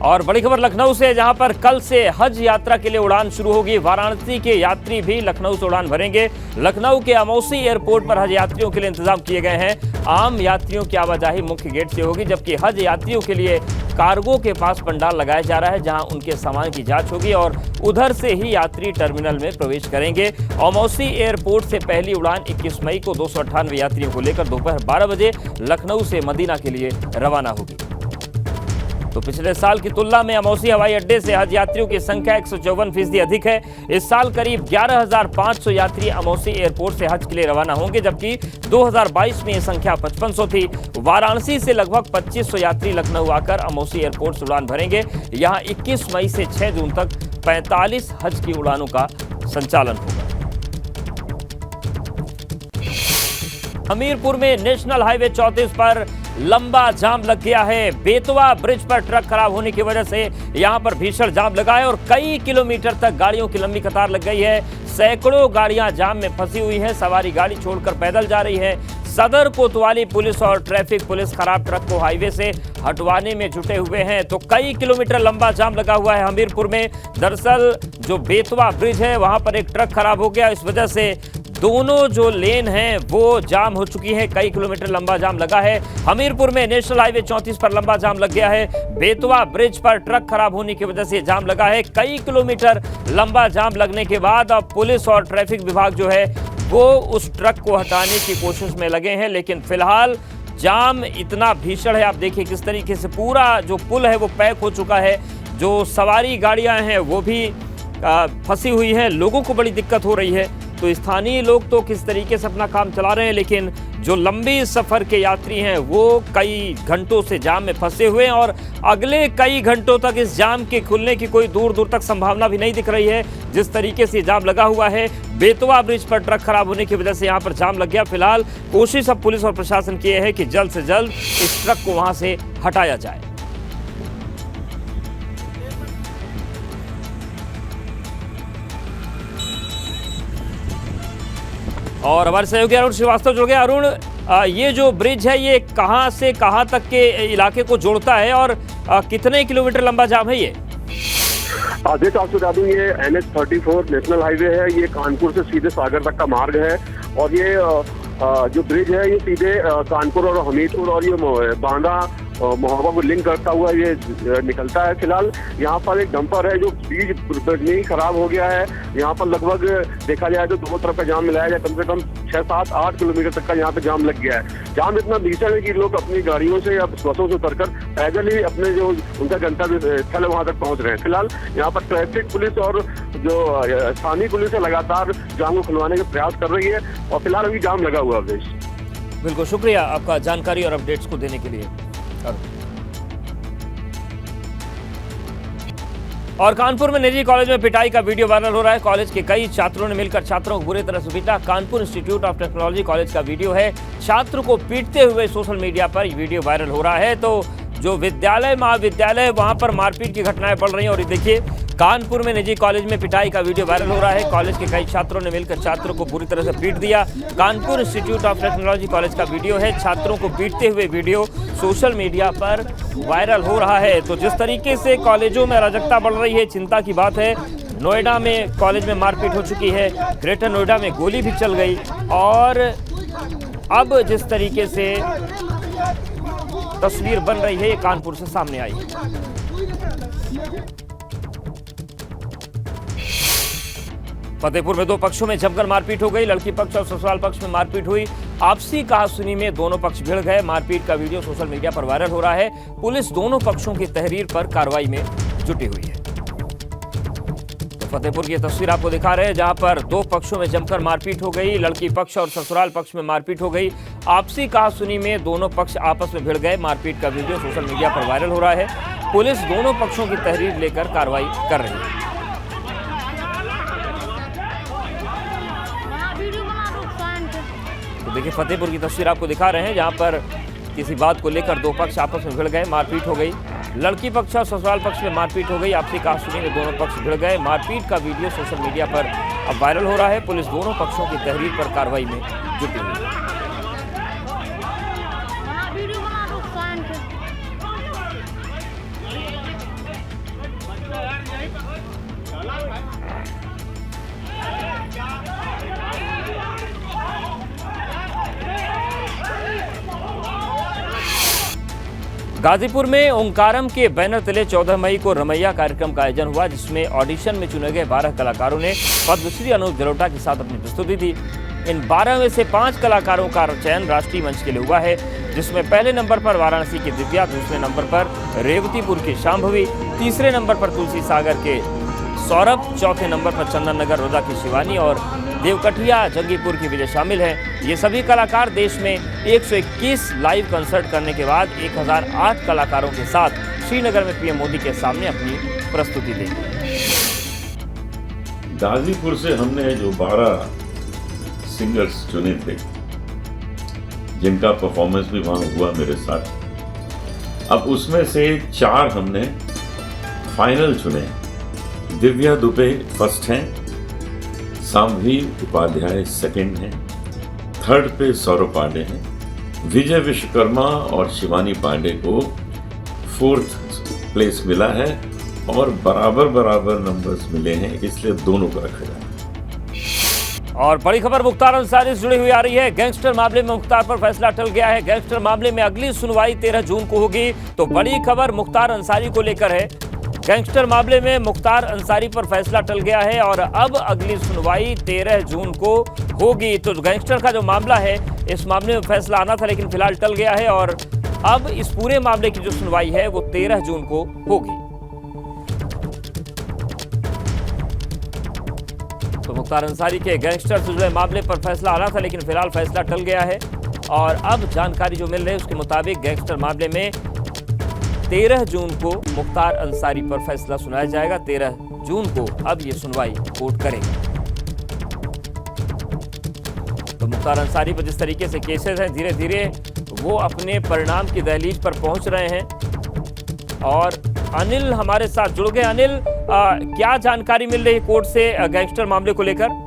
और बड़ी खबर लखनऊ से, जहां पर कल से हज यात्रा के लिए उड़ान शुरू होगी। वाराणसी के यात्री भी लखनऊ से उड़ान भरेंगे। लखनऊ के अमौसी एयरपोर्ट पर हज यात्रियों के लिए इंतजाम किए गए हैं। आम यात्रियों की आवाजाही मुख्य गेट से होगी, जबकि हज यात्रियों के लिए कार्गो के पास पंडाल लगाया जा रहा है, जहां उनके सामान की जांच होगी और उधर से ही यात्री टर्मिनल में प्रवेश करेंगे। अमौसी एयरपोर्ट से पहली उड़ान 21 मई को 298 यात्रियों को लेकर दोपहर 12 बजे लखनऊ से मदीना के लिए रवाना होगी। तो पिछले साल की तुलना में अमौसी हवाई अड्डे से हज यात्रियों की संख्या 154% अधिक है। इस साल करीब 11,500 यात्री अमौसी एयरपोर्ट से हज के लिए रवाना होंगे, जबकि 2022 में यह संख्या 5500 थी। वाराणसी से लगभग 2500 यात्री लखनऊ आकर अमौसी एयरपोर्ट से उड़ान भरेंगे। यहां 21 मई से 6 जून तक 45 हज की उड़ानों का संचालन होगा। हमीरपुर में नेशनल हाईवे 34 पर लंबा जाम लग गया है। बेतवा ब्रिज पर ट्रक खराब होने की वजह से यहां पर भीषण जाम लगा है और कई किलोमीटर तक गाड़ियों की लंबी कतार लग गई है। सैकड़ों गाड़ियां जाम में फंसी हुई हैं। सवारी गाड़ी छोड़कर पैदल जा रही है। सदर कोतवाली पुलिस और ट्रैफिक पुलिस खराब ट्रक को हाईवे से हटवाने में जुटे हुए हैं। तो कई किलोमीटर लंबा जाम लगा हुआ है हमीरपुर में। दरअसल जो बेतवा ब्रिज है वहां पर एक ट्रक खराब हो गया, इस वजह से दोनों जो लेन हैं वो जाम हो चुकी है। कई किलोमीटर लंबा जाम लगा है। हमीरपुर में नेशनल हाईवे 34 पर लंबा जाम लग गया है। बेतवा ब्रिज पर ट्रक खराब होने की वजह से जाम लगा है। कई किलोमीटर लंबा जाम लगने के बाद अब पुलिस और ट्रैफिक विभाग जो है वो उस ट्रक को हटाने की कोशिश में लगे हैं, लेकिन फिलहाल जाम इतना भीषण है। आप देखिए किस तरीके से पूरा जो पुल है वो पैक हो चुका है। जो सवारी गाड़ियां हैं वो भी फंसी हुई हैं। लोगों को बड़ी दिक्कत हो रही है। तो स्थानीय लोग तो किस तरीके से अपना काम चला रहे हैं, लेकिन जो लंबी सफर के यात्री हैं वो कई घंटों से जाम में फंसे हुए हैं और अगले कई घंटों तक इस जाम के खुलने की कोई दूर दूर तक संभावना भी नहीं दिख रही है। जिस तरीके से जाम लगा हुआ है, बेतवा ब्रिज पर ट्रक खराब होने की वजह से यहाँ पर जाम लग गया। फिलहाल कोशिश अब पुलिस और प्रशासन की है कि जल्द से जल्द इस ट्रक को वहां से हटाया जाए। और हमारे सहयोगी अरुण श्रीवास्तव जुड़ गए। अरुण, ये जो ब्रिज है ये कहां से कहां तक के इलाके को जोड़ता है और कितने किलोमीटर लंबा जाम है ये? देखिए आपको बता दूं, ये NH-34 नेशनल हाईवे है। ये कानपुर से सीधे सागर तक का मार्ग है और ये जो ब्रिज है ये सीधे कानपुर और हमीरपुर और ये बांदा मोहब्बा को लिंक करता हुआ ये निकलता है। फिलहाल यहाँ पर एक डंपर है जो बीच में ही खराब हो गया है। यहाँ पर लगभग देखा जाए तो दोनों तरफ का जाम मिलाया जाए कम से कम 6, 7, 8 किलोमीटर तक का यहाँ पे जाम लग गया है। जाम इतना भीषण है कि लोग अपनी गाड़ियों से या बसों से उतरकर पैदल ही अपने जो उनका गंतव्य स्थल है वहाँ तक पहुँच रहे हैं। फिलहाल यहाँ पर ट्रैफिक पुलिस और जो स्थानीय पुलिस है लगातार जाम को खुलवाने का प्रयास कर रही है और फिलहाल अभी जाम लगा हुआ है। बिल्कुल, शुक्रिया आपका जानकारी और अपडेट्स को देने के लिए। और कानपुर में निजी कॉलेज में पिटाई का वीडियो वायरल हो रहा है। कॉलेज के कई छात्रों ने मिलकर छात्रों को बुरी तरह से पीटा। Kanpur institute of technology college का वीडियो है। छात्र को पीटते हुए सोशल मीडिया पर यह वीडियो वायरल हो रहा है। तो जो विद्यालय महाविद्यालय वहां पर मारपीट की घटनाएं बढ़ रही हैं। और ये देखिए कानपुर में निजी कॉलेज में पिटाई का वीडियो वायरल हो रहा है। कॉलेज के कई छात्रों ने मिलकर छात्रों को बुरी तरह से पीट दिया। Kanpur institute of technology college का वीडियो है। छात्रों को पीटते हुए वीडियो सोशल मीडिया पर वायरल हो रहा है। तो जिस तरीके से कॉलेजों में अराजकता बढ़ रही है, चिंता की बात है। नोएडा में कॉलेज में मारपीट हो चुकी है। ग्रेटर नोएडा में गोली भी चल गई और अब जिस तरीके से तस्वीर बन रही है ये कानपुर से सामने आई है। फतेहपुर में दो पक्षों में जमकर मारपीट हो गई। लड़की पक्ष और ससुराल पक्ष में मारपीट हुई। आपसी कहासुनी में दोनों पक्ष भिड़ गए। मारपीट का वीडियो सोशल मीडिया पर वायरल हो रहा है। पुलिस दोनों पक्षों की तहरीर पर कार्रवाई में जुटी हुई है। तो फतेहपुर की तस्वीर आपको दिखा रहे हैं, जहां पर दो पक्षों में जमकर मारपीट हो गई। लड़की पक्ष और ससुराल पक्ष में मारपीट हो गई। आपसी कहासुनी में दोनों पक्ष आपस में भिड़ गए। मारपीट का वीडियो सोशल मीडिया पर वायरल हो रहा है। पुलिस दोनों पक्षों की तहरीर लेकर कार्रवाई कर रही है। तो देखिए फतेहपुर की तस्वीर आपको दिखा रहे हैं, जहां पर किसी बात को लेकर दो पक्ष आपस में भिड़ गए। मारपीट हो गई। लड़की पक्ष और ससुराल पक्ष में मारपीट हो गई। आपसी कहासुनी में दोनों पक्ष भिड़ गए। मारपीट का वीडियो सोशल मीडिया पर अब वायरल हो रहा है। पुलिस दोनों पक्षों की तहरीर पर कार्रवाई में जुटी हुई है। गाजीपुर में ओंकारम के बैनर तले 14 मई को रमैया कार्यक्रम का आयोजन हुआ, जिसमें ऑडिशन में चुने गए 12 कलाकारों ने पद्मश्री अनूप जलोटा के साथ अपनी प्रस्तुति दी। इन 12 में से 5 कलाकारों का चयन राष्ट्रीय मंच के लिए हुआ है, जिसमें पहले नंबर पर वाराणसी की दिव्या, दूसरे नंबर पर रेवतीपुर की शांभवी, तीसरे नंबर पर तुलसी सागर के सौरभ, चौथे नंबर पर चंदन नगर रोदा की शिवानी और देवकटिया जंगीपुर की विजय शामिल है। ये सभी कलाकार देश में 121 लाइव कंसर्ट करने के बाद 1008 कलाकारों के साथ श्रीनगर में पीएम मोदी के सामने अपनी प्रस्तुति देंगे। गाजीपुर से हमने जो 12 सिंगर्स चुने थे, जिनका परफॉर्मेंस भी वहां हुआ मेरे साथ, अब उसमें से 4 हमने फाइनल चुने। दिव्या दुबे फर्स्ट हैं, सांभवी उपाध्याय सेकंड हैं, थर्ड पे सौरभ पांडे हैं, विजय विश्वकर्मा और शिवानी पांडे को 4th प्लेस मिला है और बराबर नंबर्स मिले हैं, इसलिए दोनों को रखा जाए। और बड़ी खबर मुख्तार अंसारी से जुड़ी हुई आ रही है। गैंगस्टर मामले में मुख्तार पर फैसला टल गया है। गैंगस्टर मामले में अगली सुनवाई 13 जून को होगी। तो बड़ी खबर मुख्तार अंसारी को लेकर है। गैंगस्टर मामले में मुख्तार अंसारी पर फैसला टल गया है और अब अगली सुनवाई 13 जून को होगी। तो गैंगस्टर का जो मामला है, इस मामले में फैसला आना था, लेकिन फिलहाल टल गया है और अब इस पूरे मामले की जो सुनवाई है वो 13 जून को होगी। तो मुख्तार अंसारी के गैंगस्टर से जुड़े मामले पर फैसला आना था, लेकिन फिलहाल फैसला टल गया है और अब जानकारी जो मिल रही है उसके मुताबिक गैंगस्टर मामले में 13 जून को मुख्तार अंसारी पर फैसला सुनाया जाएगा। 13 जून को अब ये सुनवाई कोर्ट करेगा। तो मुख्तार अंसारी पर जिस तरीके से केसेस हैं, धीरे धीरे वो अपने परिणाम की दहलीज पर पहुंच रहे हैं। और अनिल हमारे साथ जुड़ गए। अनिल, क्या जानकारी मिल रही है कोर्ट से गैंगस्टर मामले को लेकर?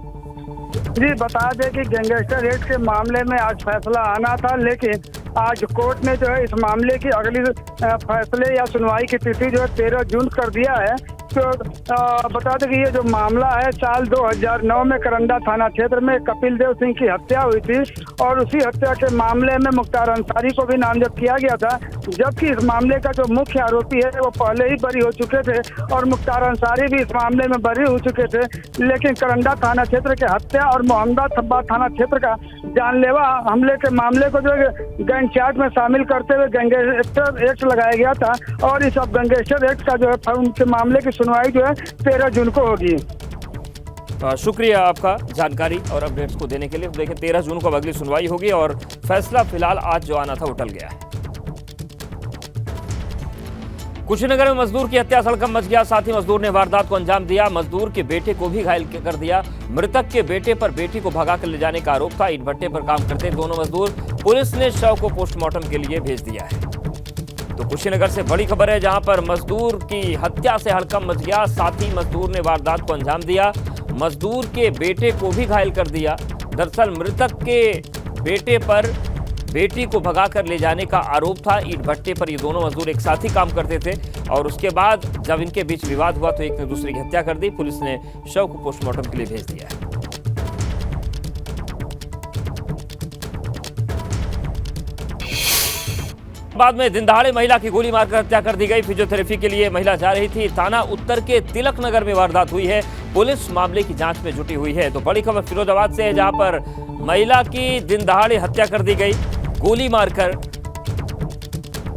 जी, बता दें कि गैंगस्टर रेड के मामले में आज फैसला आना था, लेकिन आज कोर्ट ने जो है इस मामले की अगली फैसले या सुनवाई की तिथि जो है 13 जून कर दिया है। तो बता दें कि ये जो मामला है, साल 2009 में करंडा थाना क्षेत्र में कपिल देव सिंह की हत्या हुई थी और उसी हत्या के मामले में मुख्तार अंसारी को भी नामजद किया गया था, जबकि इस मामले का जो मुख्य आरोपी है वो पहले ही बरी हो चुके थे और मुख्तार अंसारी भी इस मामले में बरी हो चुके थे। लेकिन करंडा थाना क्षेत्र के हत्या और मोहम्मदाबाद थाना क्षेत्र का जानलेवा हमले के मामले को जो गैंग चार्ट में शामिल करते हुए गैंगस्टर एक्ट लगाया गया था और इस अब गैंगस्टर एक्ट का जो है उनके मामले की सुनवाई जो है 13 जून को होगी। शुक्रिया आपका जानकारी और अपडेट्स को देने के लिए। देखें, 13 जून को अगली सुनवाई होगी और फैसला फिलहाल आज जो आना था वो टल गया है। कुशीनगर में मजदूर की हत्या, सड़कम मच गया। साथ ही मजदूर ने वारदात को अंजाम दिया। मजदूर के बेटे को भी घायल कर दिया। मृतक के बेटे पर बेटी को भगाकर ले जाने का आरोप था। ईंट भट्टे पर काम करते दोनों मजदूर। पुलिस ने शव को पोस्टमार्टम के लिए भेज दिया है। तो कुशीनगर से बड़ी खबर है, जहां पर मजदूर की हत्या से हड़कंप मच गया। साथ ही मजदूर ने वारदात को अंजाम दिया। मजदूर के बेटे को भी घायल कर दिया। दरअसल मृतक के बेटे पर बेटी को भगाकर ले जाने का आरोप था। ईंट भट्टे पर ये दोनों मजदूर एक साथ ही काम करते थे और उसके बाद जब इनके बीच विवाद हुआ तो एक ने दूसरे की हत्या कर दी। पुलिस ने शव को पोस्टमार्टम के लिए भेज दिया है। बाद में दिनदहाड़े महिला की गोली मारकर हत्या कर दी गई। फिजियोथेरेपी के लिए महिला जा रही थी। थाना उत्तर के तिलक नगर में वारदात हुई है। पुलिस मामले की जांच में जुटी हुई है। तो बड़ी खबर फिरोजाबाद से है, जहां पर महिला की दिनदहाड़े हत्या कर दी गई गोली मारकर।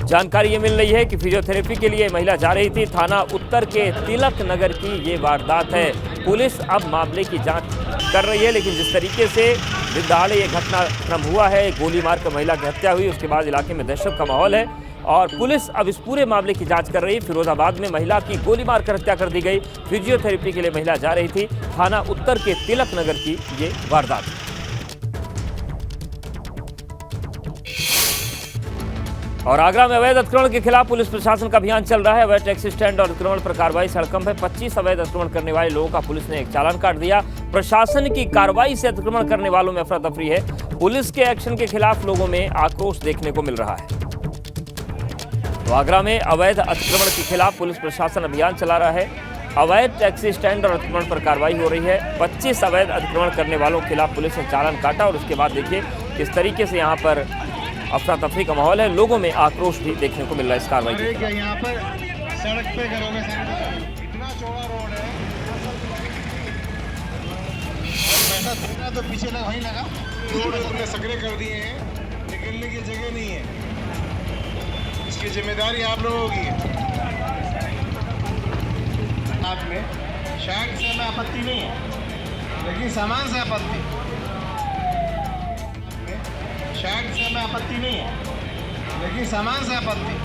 जानकारी ये मिल रही है कि फिजियोथेरेपी के लिए महिला जा रही थी। थाना उत्तर के तिलक नगर की ये वारदात है। पुलिस अब मामले की जांच कर रही है, लेकिन जिस तरीके से दिनदहाड़े ये घटनाक्रम हुआ है, गोली मारकर महिला की हत्या हुई, उसके बाद इलाके में दहशत का माहौल है और पुलिस अब इस पूरे मामले की जांच कर रही है। फिरोजाबाद में महिला की गोली मारकर हत्या कर दी गई। फिजियोथेरेपी के लिए महिला जा रही थी। थाना उत्तर के तिलक नगर की ये वारदात। और आगरा में अवैध अतिक्रमण के खिलाफ पुलिस प्रशासन का अभियान चल रहा है। अवैध टैक्सी स्टैंड और अतिक्रमण पर कार्रवाई से हड़कंप है। 25 अवैध अतिक्रमण करने वाले लोगों का पुलिस ने एक चालान काट दिया। प्रशासन की कार्रवाई से अतिक्रमण करने वालों में अफरा तफरी है। पुलिस के एक्शन के खिलाफ लोगों में आक्रोश देखने को मिल रहा है। तो आगरा में अवैध अतिक्रमण के खिलाफ पुलिस प्रशासन अभियान चला रहा है। अवैध टैक्सी स्टैंड और अतिक्रमण पर कार्रवाई हो रही है। 25 अवैध अतिक्रमण करने वालों के खिलाफ पुलिस ने चालान काटा और उसके बाद देखिए किस तरीके से यहाँ पर अफरा तफरी का माहौल है, लोगों में आक्रोश भी देखने को मिल रहा है इस कार्रवाई के खिलाफ। यहाँ पर सड़क पे करोगे, इतना चौड़ा रोड है, पैसा देना तो पीछे लगा, वहीं लगा, रोड तुमने सकरे कर दिए हैं, निकलने की जगह नहीं है, इसकी जिम्मेदारी आप लोगों की है। आप में शायद से हमें आपत्ति नहीं है, लेकिन सामान से आपत्ति, शायद से हमें आपत्ति नहीं है, लेकिन सामान से आपत्ति।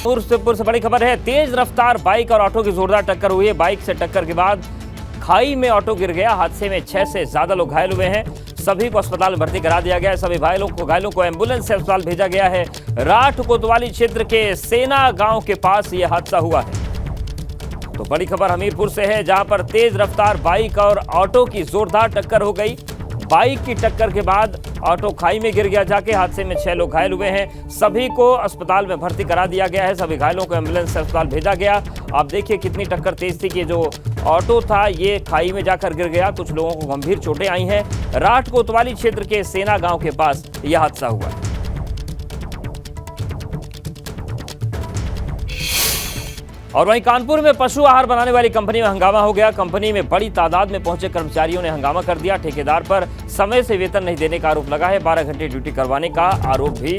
फिरोजपुर से बड़ी खबर है, तेज रफ्तार बाइक और ऑटो की जोरदार टक्कर हुई है। बाइक से टक्कर के बाद खाई में ऑटो गिर गया। हादसे में 6 से ज्यादा लोग घायल हुए हैं। सभी को अस्पताल में भर्ती करा दिया गया है। सभी घायलों को एम्बुलेंस से अस्पताल भेजा गया है। राठ कोतवाली क्षेत्र के सेना गांव के पास यह हादसा हुआ है। तो बड़ी खबर हमीरपुर से है, जहां पर तेज रफ्तार बाइक और ऑटो की जोरदार टक्कर हो गई। बाइक की टक्कर के बाद ऑटो खाई में गिर गया जाके। हादसे में 6 लोग घायल हुए हैं। सभी को अस्पताल में भर्ती करा दिया गया है। सभी घायलों को एम्बुलेंस से अस्पताल भेजा गया। आप देखिए कितनी टक्कर तेज थी कि जो ऑटो था ये खाई में जाकर गिर गया। कुछ लोगों को गंभीर चोटें आई हैं। राठ कोतवाली क्षेत्र के सेना गांव के पास यह हादसा हुआ है। और वहीं कानपुर में पशु आहार बनाने वाली कंपनी में हंगामा हो गया। कंपनी में बड़ी तादाद में पहुंचे कर्मचारियों ने हंगामा कर दिया। ठेकेदार पर समय से वेतन नहीं देने का आरोप लगा है। 12 घंटे ड्यूटी करवाने का आरोप भी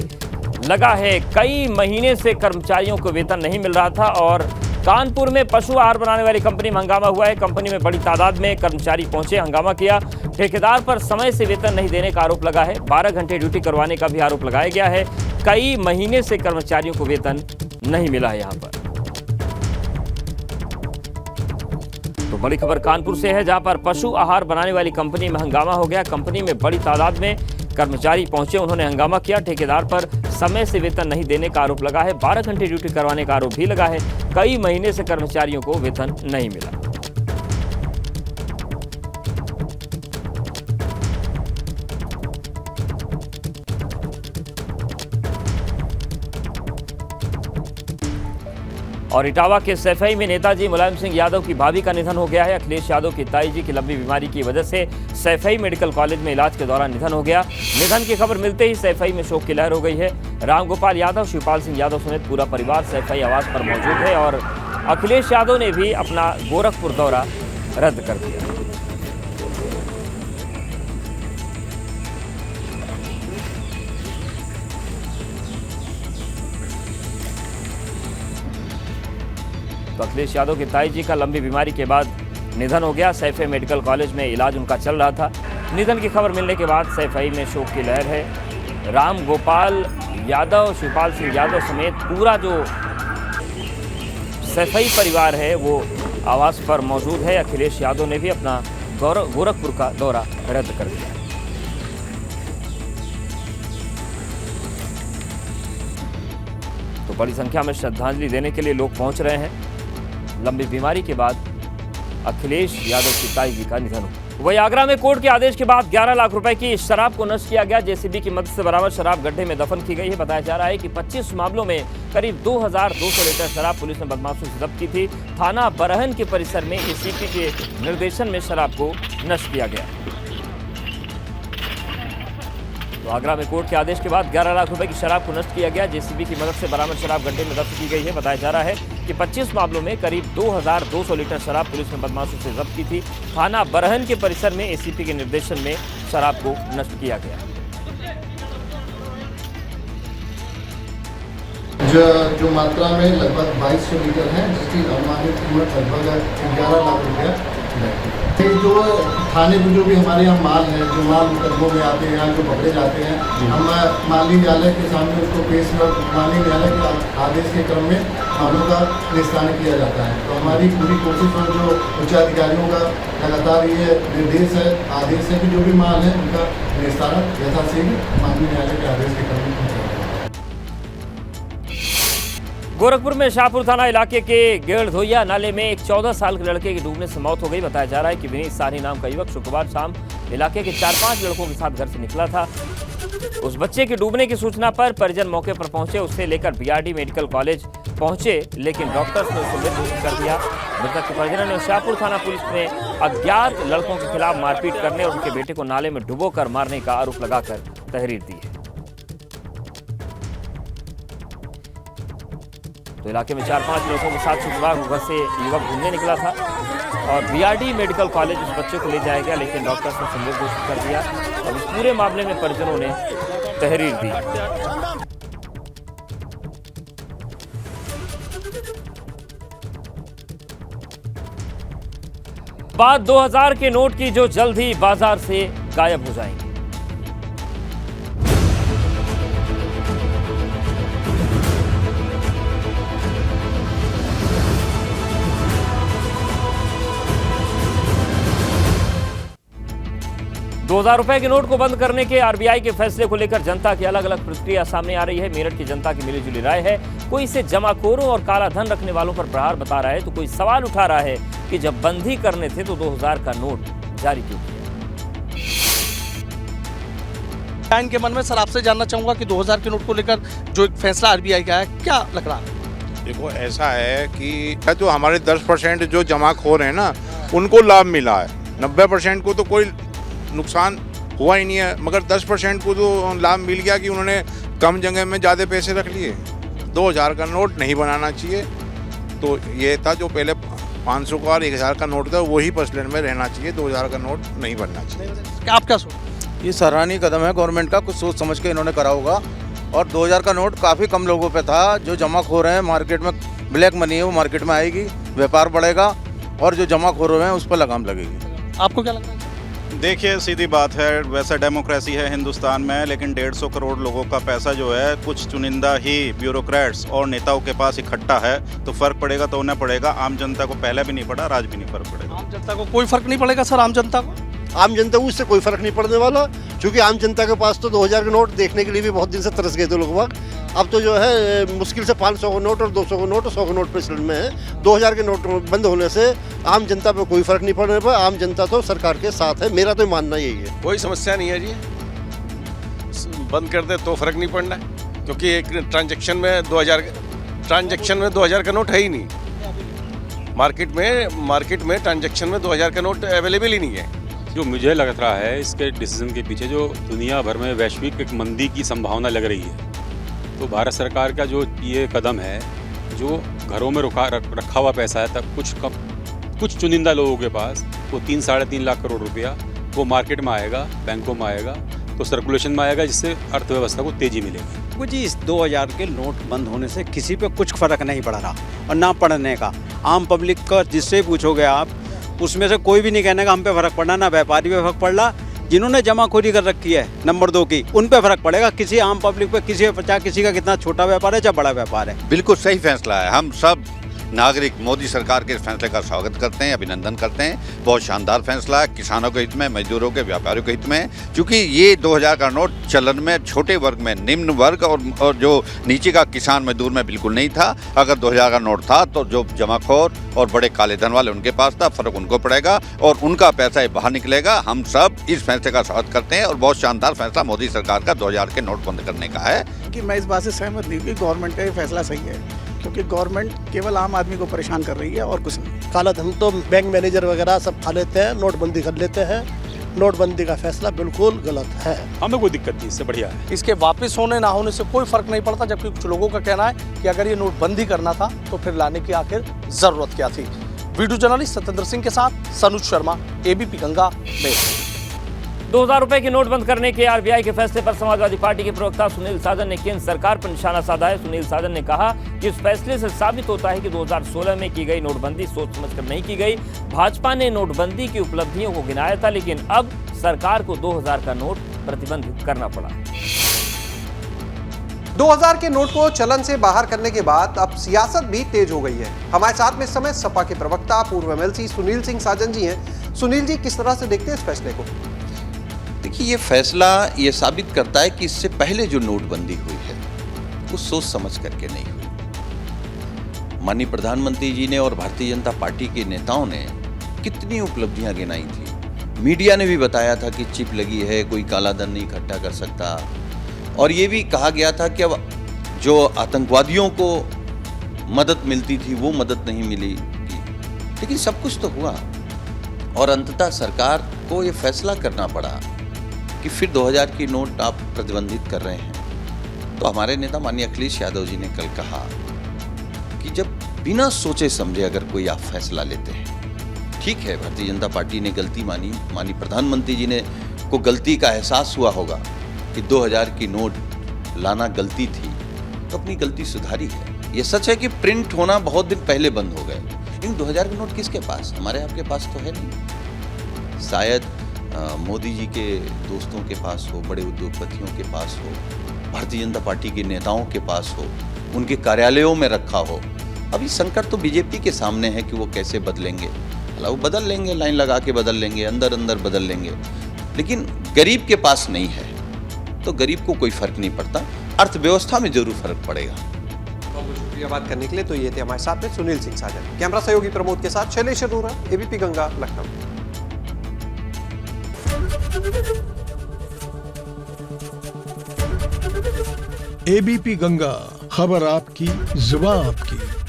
लगा है। कई महीने से कर्मचारियों को वेतन नहीं मिल रहा था और कानपुर में पशु आहार बनाने वाली कंपनी में हंगामा हुआ है। कंपनी में बड़ी तादाद में कर्मचारी पहुंचे, हंगामा किया। ठेकेदार पर समय से वेतन नहीं देने का आरोप लगा है। 12 घंटे ड्यूटी करवाने का भी आरोप लगाया गया है। कई महीने से कर्मचारियों को वेतन नहीं मिला है। यहाँ पर तो बड़ी खबर कानपुर से है, जहां पर पशु आहार बनाने वाली कंपनी में हंगामा हो गया। कंपनी में बड़ी तादाद में कर्मचारी पहुंचे, उन्होंने हंगामा किया। ठेकेदार पर समय से वेतन नहीं देने का आरोप लगा है। 12 घंटे ड्यूटी करवाने का आरोप भी लगा है। कई महीने से कर्मचारियों को वेतन नहीं मिला। और इटावा के सैफई में नेताजी मुलायम सिंह यादव की भाभी का निधन हो गया है। अखिलेश यादव की ताई जी की लंबी बीमारी की वजह से सैफई मेडिकल कॉलेज में इलाज के दौरान निधन हो गया। निधन की खबर मिलते ही सैफई में शोक की लहर हो गई है। रामगोपाल यादव, शिवपाल सिंह यादव समेत पूरा परिवार सैफई आवास पर मौजूद है और अखिलेश यादव ने भी अपना गोरखपुर दौरा रद्द कर दिया। तो अखिलेश यादव की ताई जी का लंबी बीमारी के बाद निधन हो गया। सैफई मेडिकल कॉलेज में इलाज उनका चल रहा था। निधन की खबर मिलने के बाद सैफई में शोक की लहर है। राम गोपाल यादव, शिवपाल सिंह यादव समेत पूरा जो सैफई परिवार है वो आवास पर मौजूद है। अखिलेश यादव ने भी अपना गोरखपुर का दौरा रद्द कर दिया। तो बड़ी संख्या में श्रद्धांजलि देने के लिए लोग पहुंच रहे हैं। लंबी बीमारी के बाद अखिलेश यादव की ताई जी का निधन हुआ। वहीं आगरा में कोर्ट के आदेश के बाद 11 लाख रुपए की शराब को नष्ट किया गया। जेसीबी की मदद से बरामद शराब गड्ढे में दफन की गई है। बताया जा रहा है कि 25 मामलों में करीब 2200 लीटर शराब पुलिस ने बदमाशों से जब्त की थी। थाना बरहन के परिसर में एसीपी के निर्देशन में शराब को नष्ट किया गया। तो आगरा में कोर्ट के आदेश के बाद 11 लाख रुपए की शराब को नष्ट किया गया। जेसीबी की मदद से बरामद शराब गड्ढे में जब्त की गई है। बताया जा रहा है कि 25 मामलों में करीब 2200 लीटर शराब पुलिस ने बदमाशों से जब्त की थी। थाना बरहन के परिसर में एसीपी के निर्देशन में शराब को नष्ट किया गया। जो मात्रा में लगभग 2200 लीटर है, जिसकी अनुमानित कीमत लगभग 11 लाख रुपया है। जो थाने में जो भी हमारे यहाँ माल है, जो माल मुकदमों में आते हैं, जो पकड़े जाते हैं, हम माली न्यायालय के सामने उसको पेश कर माली न्यायालय के आदेश के क्रम में मामलों का निस्तारण किया जाता है। तो हमारी पूरी कोशिश और जो उच्चाधिकारियों का लगातार ये निर्देश है, आदेश है कि जो भी माल है उनका निस्तारण यथाशीघ्र माननीय न्यायालय के आदेश के क्रम में किया जाए। गोरखपुर में शाहपुर थाना इलाके के गेड़धोइया नाले में एक 14 साल के लड़के की डूबने से मौत हो गई। बताया जा रहा है कि विनीत साहनी नाम का युवक शुक्रवार शाम इलाके के 4-5 लड़कों के साथ घर से निकला था। उस बच्चे के डूबने की सूचना पर परिजन मौके पर पहुंचे, उससे लेकर बीआरडी मेडिकल कॉलेज पहुंचे, लेकिन डॉक्टर्स ने उसे मृत घोषित कर दिया। मृतक के परिजनों ने शाहपुर थाना पुलिस में अज्ञात लड़कों के खिलाफ मारपीट करने और उनके बेटे को नाले में डुबोकर मारने का आरोप लगाकर तहरीर दी है। तो इलाके में 4-5 लोगों के साथ शुक्रवार को घर से युवक घूमने निकला था और बीआरडी मेडिकल कॉलेज उस बच्चे को ले जाएगा, लेकिन डॉक्टर्स ने उसे मृत घोषित कर दिया और इस पूरे मामले में परिजनों ने तहरीर दी। बात 2000 के नोट की जो जल्द ही बाजार से गायब हो जाएंगे। ₹2000 के नोट को बंद करने के आरबीआई के फैसले को लेकर जनता की अलग अलग प्रतिक्रिया सामने आ रही है। मेरठ की जनता की मिलीजुली राय है। कोई इसे जमाखोरों और काला धन रखने वालों पर प्रहार बता रहा है, तो कोई सवाल उठा रहा है कि जब बंदी करने थे तो 2000 का नोट जारी क्यों किया। के मन में सर आपसे जानना चाहूंगा कि 2000 के नोट को लेकर जो एक फैसला आरबीआई का है, क्या लग रहा है? देखो, ऐसा है कि जो हमारे 10% जो जमाखोर हैं ना, उनको लाभ मिला है। 90% को तो कोई नुकसान हुआ ही नहीं है, मगर 10% को तो लाभ मिल गया कि उन्होंने कम जगह में ज़्यादा पैसे रख लिए। 2000 का नोट नहीं बनाना चाहिए। तो ये था जो पहले 500 का और 1000 का नोट था, वही प्रचलन में रहना चाहिए। 2000 का नोट नहीं बनना चाहिए। आप क्या सोचते? ये सराहनीय कदम है गवर्नमेंट का, कुछ सोच समझ के इन्होंने करा होगा। और 2000 का नोट काफ़ी कम लोगों पे था। जो जमाखोर हैं, मार्केट में ब्लैक मनी है, वो मार्केट में आएगी, व्यापार बढ़ेगा और जो जमाखोर हैं उस पर लगाम लगेगी। आपको क्या लगता है? देखिए, सीधी बात है, वैसे डेमोक्रेसी है हिंदुस्तान में, लेकिन 150 करोड़ लोगों का पैसा जो है कुछ चुनिंदा ही ब्यूरोक्रेट्स और नेताओं के पास इकट्ठा है, तो फर्क पड़ेगा तो उन्हें पड़ेगा। आम जनता को पहले भी नहीं पड़ा, आज भी नहीं फर्क पड़ेगा। आम जनता को कोई फर्क नहीं पड़ेगा सर? आम जनता को उससे कोई फर्क नहीं पड़ने वाला, क्योंकि आम जनता के पास तो 2000 के नोट देखने के लिए भी बहुत दिन से तरस गए थे लोग बाग। अब तो जो है मुश्किल से 500 का नोट और 200 का नोट और 100 का नोट प्रचलन में है। 2000 के नोट बंद होने से आम जनता पे कोई फर्क नहीं पड़ने पर आम जनता तो सरकार के साथ है। मेरा तो मानना यही है। कोई समस्या नहीं है जी, बंद कर दे तो फर्क नहीं पड़ना, क्योंकि एक ट्रांजैक्शन में 2000 का नोट है ही नहीं। मार्केट में ट्रांजैक्शन में 2000 का नोट अवेलेबल ही नहीं है। जो मुझे लग रहा है इसके डिसीजन के पीछे जो दुनिया भर में वैश्विक एक मंदी की संभावना लग रही है, तो भारत सरकार का जो ये कदम है, जो घरों में रखा हुआ पैसा है, तब कुछ चुनिंदा लोगों के पास वो 3-3.5 लाख करोड़ रुपया वो मार्केट में आएगा, बैंकों में आएगा, तो सर्कुलेशन में आएगा, जिससे अर्थव्यवस्था को तेजी मिलेगी। कुछ इस 2000 के नोट बंद होने से किसी पे कुछ फर्क नहीं पड़ रहा और ना पड़ने का। आम पब्लिक का जिससे पूछोगे आप, उसमें से कोई भी नहीं कहने का हम पे फर्क पड़ना, ना व्यापारी पे फर्क पड़ रहा। जिन्होंने जमाखोरी कर रखी है नंबर 2 की, उन पे फर्क पड़ेगा। किसी आम पब्लिक पे किसी का कितना छोटा व्यापार है या बड़ा व्यापार है। बिल्कुल सही फैसला है। हम सब नागरिक मोदी सरकार के फैसले का स्वागत करते हैं, अभिनंदन करते हैं। बहुत शानदार फैसला है, किसानों के हित में, मजदूरों के, व्यापारियों के हित में। क्योंकि ये 2000 का नोट चलन में छोटे वर्ग में, निम्न वर्ग और जो नीचे का किसान मजदूर में बिल्कुल नहीं था। अगर 2000 का नोट था तो जो जमाखोर और बड़े काले धन वाले उनके पास था, फर्क उनको पड़ेगा और उनका पैसा बाहर निकलेगा। हम सब इस फैसले का स्वागत करते हैं और बहुत शानदार फैसला मोदी सरकार का 2000 के नोट बंद करने का है। कि मैं इस बात से सहमत नहीं कि गवर्नमेंट का ये फैसला सही है, क्योंकि गवर्नमेंट केवल आम आदमी को परेशान कर रही है और कुछ नहीं। काला धन तो बैंक मैनेजर वगैरह सब खा लेते हैं, नोटबंदी कर लेते हैं। नोटबंदी का फैसला बिल्कुल गलत है। हमें कोई दिक्कत नहीं, इससे बढ़िया है। इसके वापस होने ना होने से कोई फर्क नहीं पड़ता, जबकि कुछ लोगों का कहना है कि अगर ये नोटबंदी करना था तो फिर लाने की आखिर जरूरत क्या थी। वीडियो जर्नलिस्ट सत्येंद्र सिंह के साथ सनुज शर्मा, एबीपी गंगा, मेरठ। 2000 रुपए के नोट बंद करने के आरबीआई के फैसले पर समाजवादी पार्टी के प्रवक्ता सुनील साजन ने केंद्र सरकार पर निशाना साधा है। सुनील साजन ने कहा कि इस फैसले से साबित होता है कि 2016 में की गई नोटबंदी सोच समझकर नहीं की गई। भाजपा ने नोटबंदी की उपलब्धियों को गिनाया था, लेकिन अब सरकार को 2000 का नोट प्रतिबंधित करना पड़ा। 2000 के नोट को चलन से बाहर करने के बाद अब सियासत भी तेज हो गई है। हमारे साथ में इस समय सपा के प्रवक्ता पूर्व एमएलसी सुनील सिंह साजन जी हैं। सुनील जी, किस तरह से देखते हैं इस फैसले को? देखिए, ये फैसला ये साबित करता है कि इससे पहले जो नोटबंदी हुई है वो सोच समझ करके नहीं हुई। माननीय प्रधानमंत्री जी ने और भारतीय जनता पार्टी के नेताओं ने कितनी उपलब्धियां गिनाई थी। मीडिया ने भी बताया था कि चिप लगी है, कोई काला धन नहीं इकट्ठा कर सकता, और ये भी कहा गया था कि अब जो आतंकवादियों को मदद मिलती थी वो मदद नहीं मिली, लेकिन सब कुछ तो हुआ और अंततः सरकार को ये फैसला करना पड़ा कि फिर 2000 की नोट आप प्रतिबंधित कर रहे हैं। तो हमारे नेता माननीय अखिलेश यादव जी ने कल कहा कि जब बिना सोचे समझे अगर कोई आप फैसला लेते हैं, ठीक है भारतीय जनता पार्टी ने गलती मानी, माननीय प्रधानमंत्री जी ने को गलती का एहसास हुआ होगा कि 2000 की नोट लाना गलती थी, तो अपनी गलती सुधारी है। ये सच है कि प्रिंट होना बहुत दिन पहले बंद हो गए, लेकिन 2000 के नोट किसके पास? हमारे आपके पास तो है नहीं। शायद मोदी जी के दोस्तों के पास हो, बड़े उद्योगपतियों के पास हो, भारतीय जनता पार्टी के नेताओं के पास हो, उनके कार्यालयों में रखा हो। अभी संकट तो बीजेपी के सामने है कि वो कैसे बदलेंगे। वो बदल लेंगे, लाइन लगा के बदल लेंगे, अंदर अंदर बदल लेंगे, लेकिन गरीब के पास नहीं है, तो गरीब को कोई फर्क नहीं पड़ता। अर्थव्यवस्था में जरूर फर्क पड़ेगा। बहुत शुक्रिया बात करने के लिए। तो ये थे हमारे साथ में सुनील सिंह साजन, कैमरा सहयोगी प्रमोद के साथ शैलेश अरोरा, एबीपी गंगा, लखनऊ। एबीपी गंगा, खबर आपकी, जुबान आपकी।